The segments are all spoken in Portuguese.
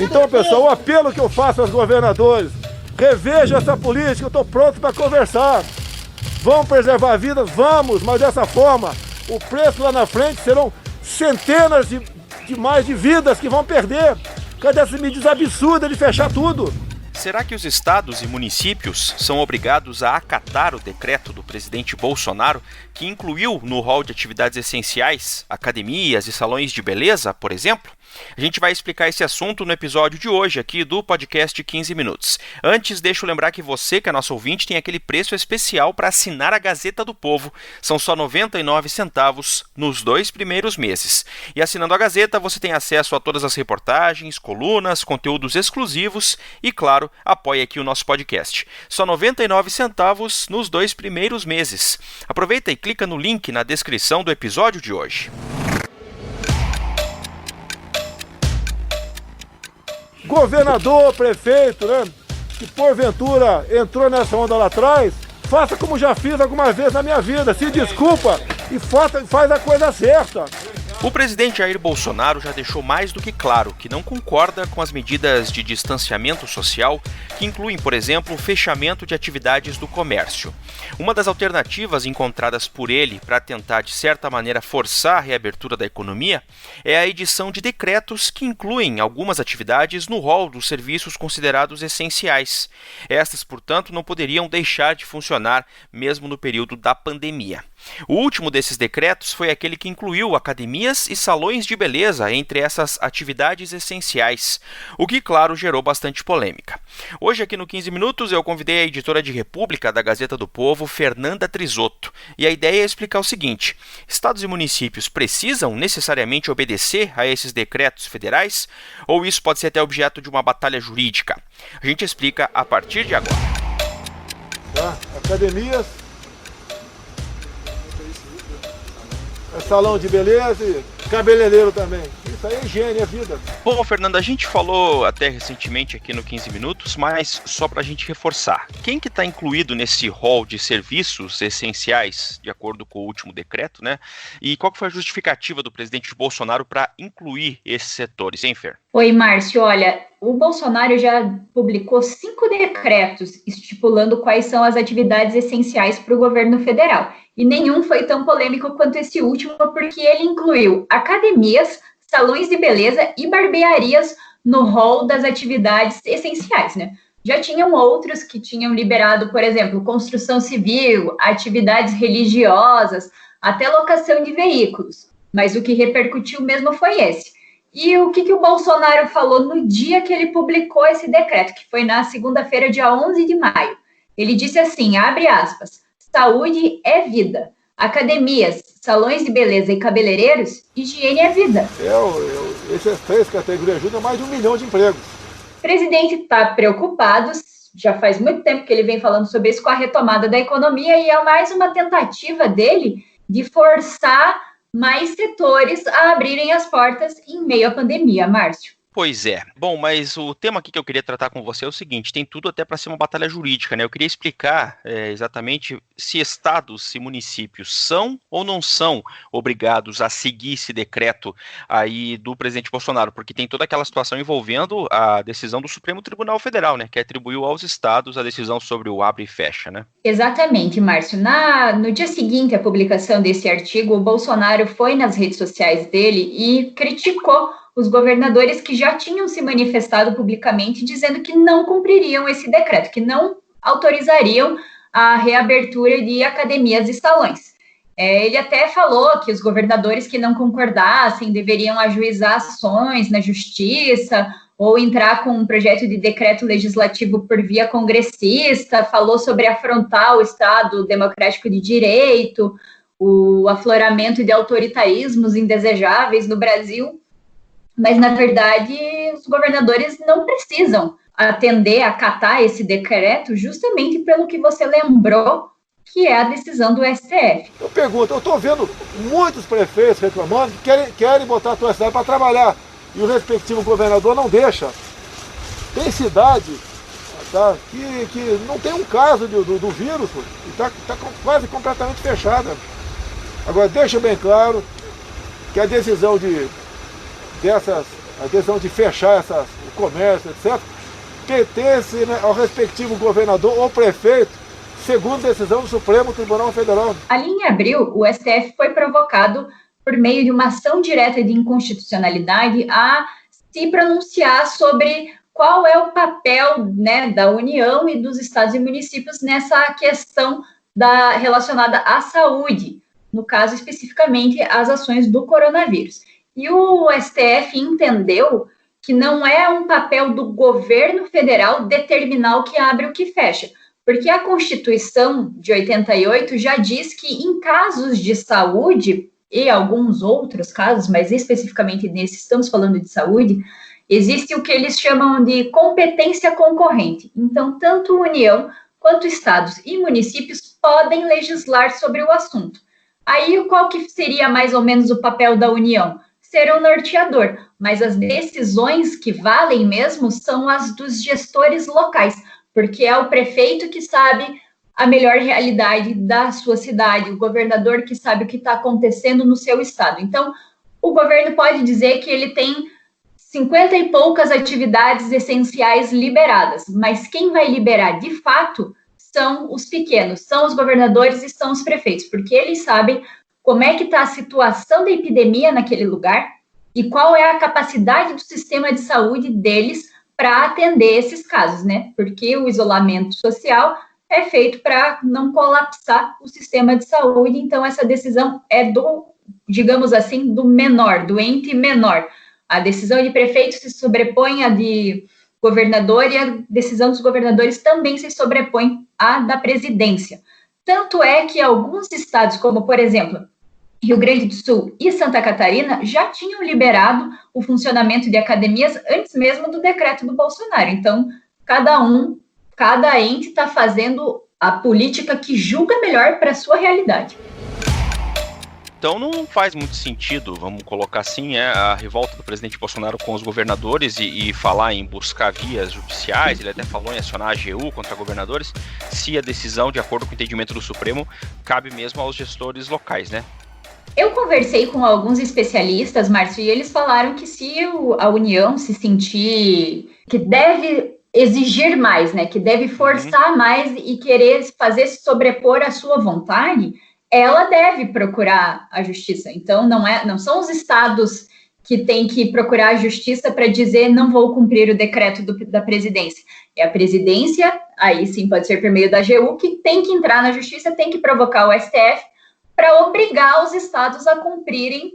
Então, pessoal, o apelo que eu faço aos governadores, reveja essa política, eu estou pronto para conversar. Vamos preservar vidas? Vamos, mas dessa forma, o preço lá na frente serão centenas de mais de vidas que vão perder. Cadê essas medidas absurdas de fechar tudo? Será que os estados e municípios são obrigados a acatar o decreto do presidente Bolsonaro, que incluiu no rol de atividades essenciais academias e salões de beleza, por exemplo? A gente vai explicar esse assunto no episódio de hoje aqui do podcast 15 Minutos. Antes, deixa eu lembrar que você, que é nosso ouvinte, tem aquele preço especial para assinar a Gazeta do Povo. São só 99 centavos nos 2 primeiros meses. E assinando a Gazeta, você tem acesso a todas as reportagens, colunas, conteúdos exclusivos e, claro, apoia aqui o nosso podcast. Só 99 centavos nos 2 primeiros meses. Aproveita e clica no link na descrição do episódio de hoje. Governador, prefeito, né, que porventura entrou nessa onda lá atrás, faça como já fiz algumas vezes na minha vida, se desculpa e faz a coisa certa. O presidente Jair Bolsonaro já deixou mais do que claro que não concorda com as medidas de distanciamento social que incluem, por exemplo, o fechamento de atividades do comércio. Uma das alternativas encontradas por ele para tentar, de certa maneira, forçar a reabertura da economia é a edição de decretos que incluem algumas atividades no rol dos serviços considerados essenciais. Estas, portanto, não poderiam deixar de funcionar mesmo no período da pandemia. O último desses decretos foi aquele que incluiu academias e salões de beleza entre essas atividades essenciais, o que, claro, gerou bastante polêmica. Hoje, aqui no 15 Minutos, eu convidei a editora de República da Gazeta do Povo, Fernanda Trisotto, e a ideia é explicar o seguinte: estados e municípios precisam necessariamente obedecer a esses decretos federais, ou isso pode ser até objeto de uma batalha jurídica? A gente explica a partir de agora. Academias, salão de beleza e cabeleireiro também. Isso aí é higiene, é vida. Bom, Fernanda, a gente falou até recentemente aqui no 15 Minutos, mas só para a gente reforçar. Quem que está incluído nesse rol de serviços essenciais, de acordo com o último decreto, né? E qual que foi a justificativa do presidente Bolsonaro para incluir esses setores, hein, Fer? Oi, Márcio. Olha, o Bolsonaro já publicou 5 decretos estipulando quais são as atividades essenciais para o governo federal. E nenhum foi tão polêmico quanto esse último, porque ele incluiu academias, salões de beleza e barbearias no rol das atividades essenciais, né? Já tinham outros que tinham liberado, por exemplo, construção civil, atividades religiosas, até locação de veículos. Mas o que repercutiu mesmo foi esse. E o que o Bolsonaro falou no dia que ele publicou esse decreto, que foi na segunda-feira, dia 11 de maio. Ele disse assim, abre aspas, saúde é vida. Academias, salões de beleza e cabeleireiros, higiene é vida. Essas 3 categorias ajudam mais de 1 milhão de empregos. O presidente está preocupado, já faz muito tempo que ele vem falando sobre isso, com a retomada da economia, e é mais uma tentativa dele de forçar mais setores a abrirem as portas em meio à pandemia, Márcio. Pois é. Bom, mas o tema aqui que eu queria tratar com você é o seguinte, tem tudo até para ser uma batalha jurídica, né? Eu queria explicar exatamente se estados e municípios são ou não são obrigados a seguir esse decreto aí do presidente Bolsonaro, porque tem toda aquela situação envolvendo a decisão do Supremo Tribunal Federal, né? Que atribuiu aos estados a decisão sobre o abre e fecha, né? Exatamente, Márcio. No dia seguinte à publicação desse artigo, o Bolsonaro foi nas redes sociais dele e criticou os governadores que já tinham se manifestado publicamente dizendo que não cumpririam esse decreto, que não autorizariam a reabertura de academias e salões. Ele até falou que os governadores que não concordassem deveriam ajuizar ações na justiça ou entrar com um projeto de decreto legislativo por via congressista, falou sobre afrontar o Estado democrático de direito, o afloramento de autoritarismos indesejáveis no Brasil. Mas, na verdade, os governadores não precisam acatar esse decreto justamente pelo que você lembrou, que é a decisão do STF. Eu pergunto, eu estou vendo muitos prefeitos reclamando que querem botar a tua cidade para trabalhar e o respectivo governador não deixa. Tem cidade que não tem um caso do vírus e está quase completamente fechada. Agora, deixa bem claro que a decisão de dessas, a decisão de fechar o comércio, etc., pertence, né, ao respectivo governador ou prefeito, segundo decisão do Supremo Tribunal Federal. Ali em abril, o STF foi provocado por meio de uma ação direta de inconstitucionalidade a se pronunciar sobre qual é o papel, né, da União e dos estados e municípios nessa questão relacionada à saúde, no caso especificamente as ações do coronavírus. E o STF entendeu que não é um papel do governo federal determinar o que abre e o que fecha, porque a Constituição de 88 já diz que em casos de saúde, e alguns outros casos, mas especificamente nesse, estamos falando de saúde, existe o que eles chamam de competência concorrente. Então, tanto a União quanto estados e municípios podem legislar sobre o assunto. Aí, qual que seria mais ou menos o papel da União? Ser um norteador, mas as decisões que valem mesmo são as dos gestores locais, porque é o prefeito que sabe a melhor realidade da sua cidade, o governador que sabe o que está acontecendo no seu estado. Então, o governo pode dizer que ele tem 50 e poucas atividades essenciais liberadas, mas quem vai liberar de fato são os pequenos, são os governadores e são os prefeitos, porque eles sabem como é que está a situação da epidemia naquele lugar e qual é a capacidade do sistema de saúde deles para atender esses casos, né? Porque o isolamento social é feito para não colapsar o sistema de saúde, então essa decisão é do, digamos assim, do menor, do ente menor. A decisão de prefeito se sobrepõe à de governador e a decisão dos governadores também se sobrepõe à da presidência. Tanto é que alguns estados, como, por exemplo, Rio Grande do Sul e Santa Catarina, já tinham liberado o funcionamento de academias antes mesmo do decreto do Bolsonaro. Então, cada ente está fazendo a política que julga melhor para a sua realidade. Então não faz muito sentido, vamos colocar assim, a revolta do presidente Bolsonaro com os governadores e falar em buscar vias judiciais, ele até falou em acionar a AGU contra governadores, se a decisão, de acordo com o entendimento do Supremo, cabe mesmo aos gestores locais, né? Eu conversei com alguns especialistas, Márcio, e eles falaram que se a União se sentir que deve exigir mais, né, que deve forçar mais e querer fazer se sobrepor à sua vontade, ela deve procurar a justiça. Então, não são os estados que têm que procurar a justiça para dizer não vou cumprir o decreto da presidência. É a presidência, aí sim pode ser por meio da AGU, que tem que entrar na justiça, tem que provocar o STF para obrigar os estados a cumprirem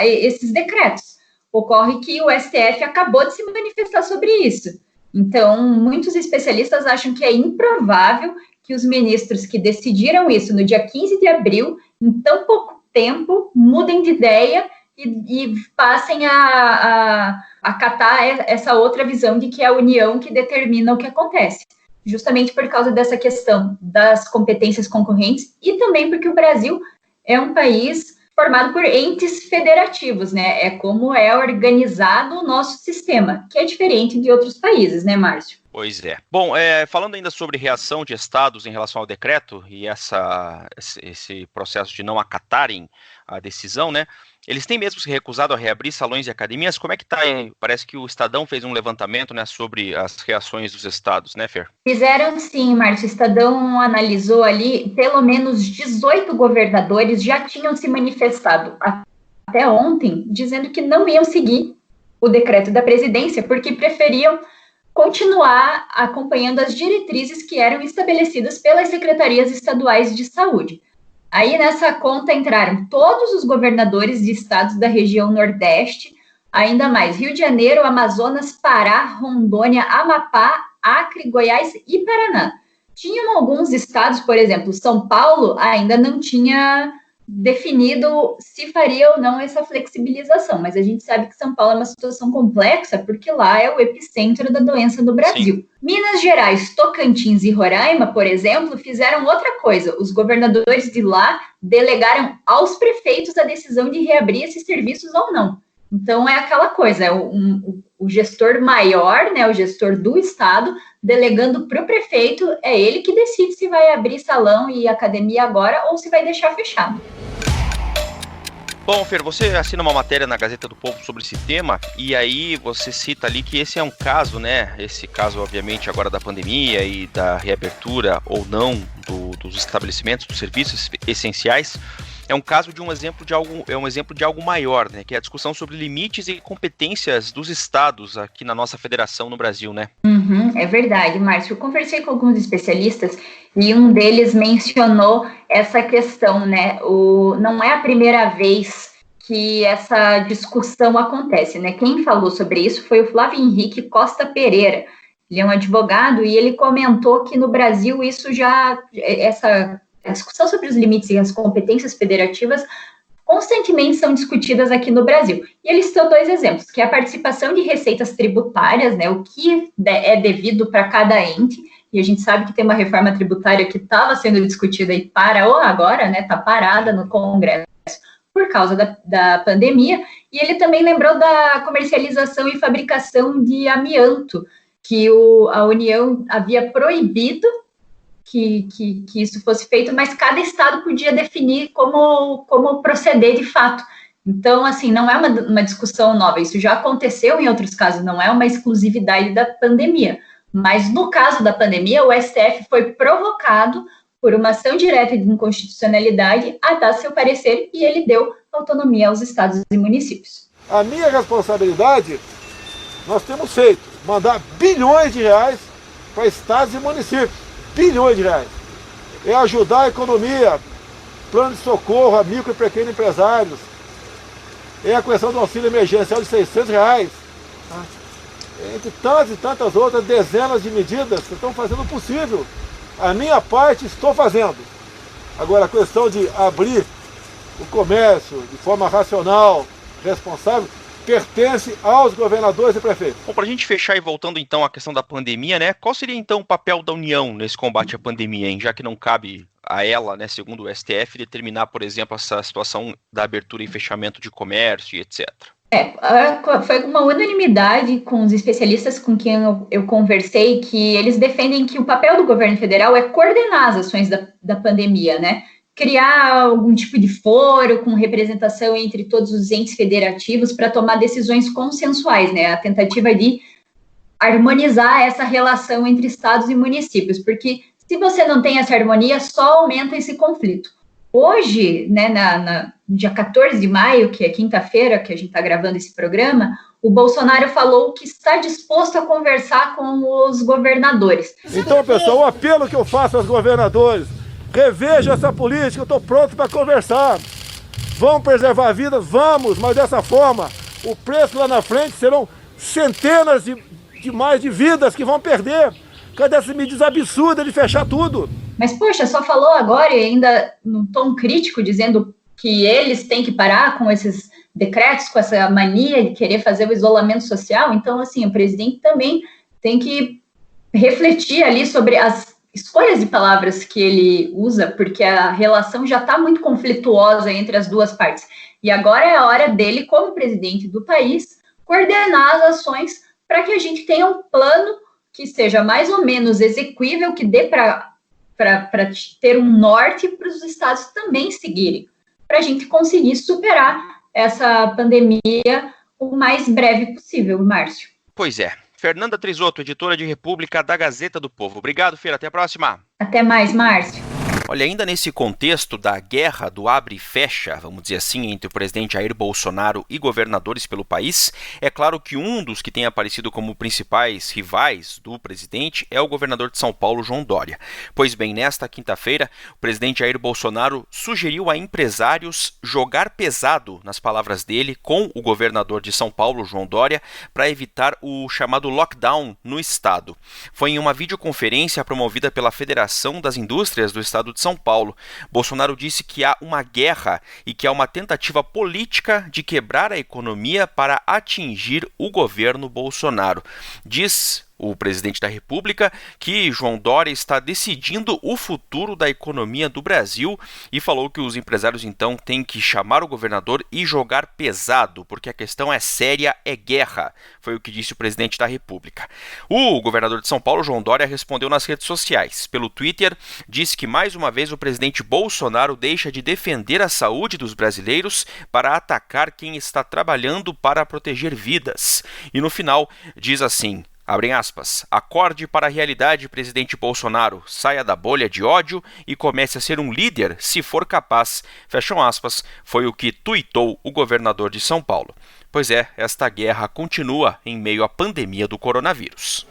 esses decretos. Ocorre que o STF acabou de se manifestar sobre isso. Então, muitos especialistas acham que é improvável que os ministros que decidiram isso no dia 15 de abril, em tão pouco tempo, mudem de ideia e passem a acatar essa outra visão de que é a União que determina o que acontece. Justamente por causa dessa questão das competências concorrentes e também porque o Brasil é um país formado por entes federativos, né? É como é organizado o nosso sistema, que é diferente de outros países, né, Márcio? Pois é. Bom, falando ainda sobre reação de estados em relação ao decreto e esse processo de não acatarem a decisão, né? Eles têm mesmo se recusado a reabrir salões e academias. Como é que está? Parece que o Estadão fez um levantamento, né, sobre as reações dos estados, né, Fer? Fizeram sim, Márcio. O Estadão analisou ali, pelo menos 18 governadores já tinham se manifestado até ontem, dizendo que não iam seguir o decreto da presidência, porque preferiam continuar acompanhando as diretrizes que eram estabelecidas pelas secretarias estaduais de saúde. Aí nessa conta entraram todos os governadores de estados da região Nordeste, ainda mais Rio de Janeiro, Amazonas, Pará, Rondônia, Amapá, Acre, Goiás e Paraná. Tinham alguns estados, por exemplo, São Paulo ainda não tinha definido se faria ou não essa flexibilização, mas a gente sabe que São Paulo é uma situação complexa porque lá é o epicentro da doença no Brasil. Sim. Minas Gerais, Tocantins e Roraima, por exemplo, fizeram outra coisa. Os governadores de lá delegaram aos prefeitos a decisão de reabrir esses serviços ou não. Então é aquela coisa, o gestor maior, né, o gestor do estado, delegando para o prefeito, é ele que decide se vai abrir salão e academia agora ou se vai deixar fechado. Bom, Fer, você assina uma matéria na Gazeta do Povo sobre esse tema e aí você cita ali que esse é um caso, né? Esse caso, obviamente, agora da pandemia e da reabertura ou não dos estabelecimentos, dos serviços essenciais, é um caso de um exemplo de algo maior, né? Que é a discussão sobre limites e competências dos estados aqui na nossa federação no Brasil, né? É verdade, Márcio. Eu conversei com alguns especialistas e um deles mencionou essa questão, né? Não é a primeira vez que essa discussão acontece, né? Quem falou sobre isso foi o Flávio Henrique Costa Pereira. Ele é um advogado e ele comentou que no Brasil a discussão sobre os limites e as competências federativas constantemente são discutidas aqui no Brasil. E ele citou 2 exemplos, que é a participação de receitas tributárias, né, o que é devido para cada ente, e a gente sabe que tem uma reforma tributária que estava sendo discutida e parou agora, né, está parada no Congresso por causa da pandemia, e ele também lembrou da comercialização e fabricação de amianto, que a União havia proibido que isso fosse feito, mas cada estado podia definir como proceder de fato. Então, assim, não é uma discussão nova, isso já aconteceu em outros casos, não é uma exclusividade da pandemia. Mas no caso da pandemia, o STF foi provocado por uma ação direta de inconstitucionalidade a dar seu parecer e ele deu autonomia aos estados e municípios. A minha responsabilidade, nós temos feito, mandar bilhões de reais para estados e municípios. Bilhões de reais. É ajudar a economia, plano de socorro a micro e pequenos empresários. É a questão do auxílio emergencial de R$600. Entre tantas e tantas outras dezenas de medidas que estão fazendo o possível. A minha parte estou fazendo. Agora, a questão de abrir o comércio de forma racional, responsável, pertence aos governadores e prefeitos. Bom, para a gente fechar e voltando então à questão da pandemia, né? Qual seria então o papel da União nesse combate à pandemia, hein? Já que não cabe a ela, né, segundo o STF, determinar, por exemplo, essa situação da abertura e fechamento de comércio e etc. Foi uma unanimidade com os especialistas com quem eu conversei que eles defendem que o papel do governo federal é coordenar as ações da pandemia, né? Criar algum tipo de foro com representação entre todos os entes federativos para tomar decisões consensuais, né? A tentativa de harmonizar essa relação entre estados e municípios, porque se você não tem essa harmonia, só aumenta esse conflito. Hoje, né, dia 14 de maio, que é quinta-feira que a gente está gravando esse programa, o Bolsonaro falou que está disposto a conversar com os governadores. Então, pessoal, o apelo que eu faço aos governadores, reveja essa política, eu estou pronto para conversar. Vamos preservar vidas? Vamos, mas dessa forma, o preço lá na frente serão centenas de mais de vidas que vão perder. Cadê essa medida absurda de fechar tudo? Mas, poxa, só falou agora e ainda num tom crítico, dizendo que eles têm que parar com esses decretos, com essa mania de querer fazer o isolamento social. Então, assim, o presidente também tem que refletir ali sobre as escolhas de palavras que ele usa, porque a relação já está muito conflituosa entre as duas partes. E agora é a hora dele, como presidente do país, coordenar as ações para que a gente tenha um plano que seja mais ou menos execuível, que dê para ter um norte para os estados também seguirem, para a gente conseguir superar essa pandemia o mais breve possível, Márcio. Pois é. Fernanda Trisotto, editora de República da Gazeta do Povo. Obrigado, Fer. Até a próxima. Até mais, Márcio. Olha, ainda nesse contexto da guerra do abre e fecha, vamos dizer assim, entre o presidente Jair Bolsonaro e governadores pelo país, é claro que um dos que tem aparecido como principais rivais do presidente é o governador de São Paulo, João Dória. Pois bem, nesta quinta-feira, o presidente Jair Bolsonaro sugeriu a empresários jogar pesado, nas palavras dele, com o governador de São Paulo, João Dória, para evitar o chamado lockdown no estado. Foi em uma videoconferência promovida pela Federação das Indústrias do estado de São Paulo. Bolsonaro disse que há uma guerra e que há uma tentativa política de quebrar a economia para atingir o governo Bolsonaro. Diz o presidente da República, que João Dória está decidindo o futuro da economia do Brasil e falou que os empresários então têm que chamar o governador e jogar pesado, porque a questão é séria, é guerra, foi o que disse o presidente da República. O governador de São Paulo, João Dória, respondeu nas redes sociais. Pelo Twitter, disse que mais uma vez o presidente Bolsonaro deixa de defender a saúde dos brasileiros para atacar quem está trabalhando para proteger vidas. E no final, diz assim, abrem aspas, acorde para a realidade, presidente Bolsonaro, saia da bolha de ódio e comece a ser um líder, se for capaz, fecham aspas, foi o que tuitou o governador de São Paulo. Pois é, esta guerra continua em meio à pandemia do coronavírus.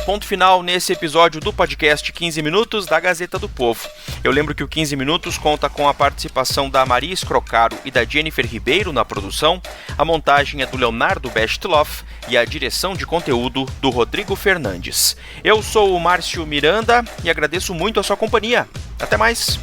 Ponto final nesse episódio do podcast 15 Minutos da Gazeta do Povo. Eu lembro que o 15 Minutos conta com a participação da Maria Scrocaro e da Jennifer Ribeiro na produção, a montagem é do Leonardo Bestloff e a direção de conteúdo do Rodrigo Fernandes. Eu sou o Márcio Miranda e agradeço muito a sua companhia. Até mais!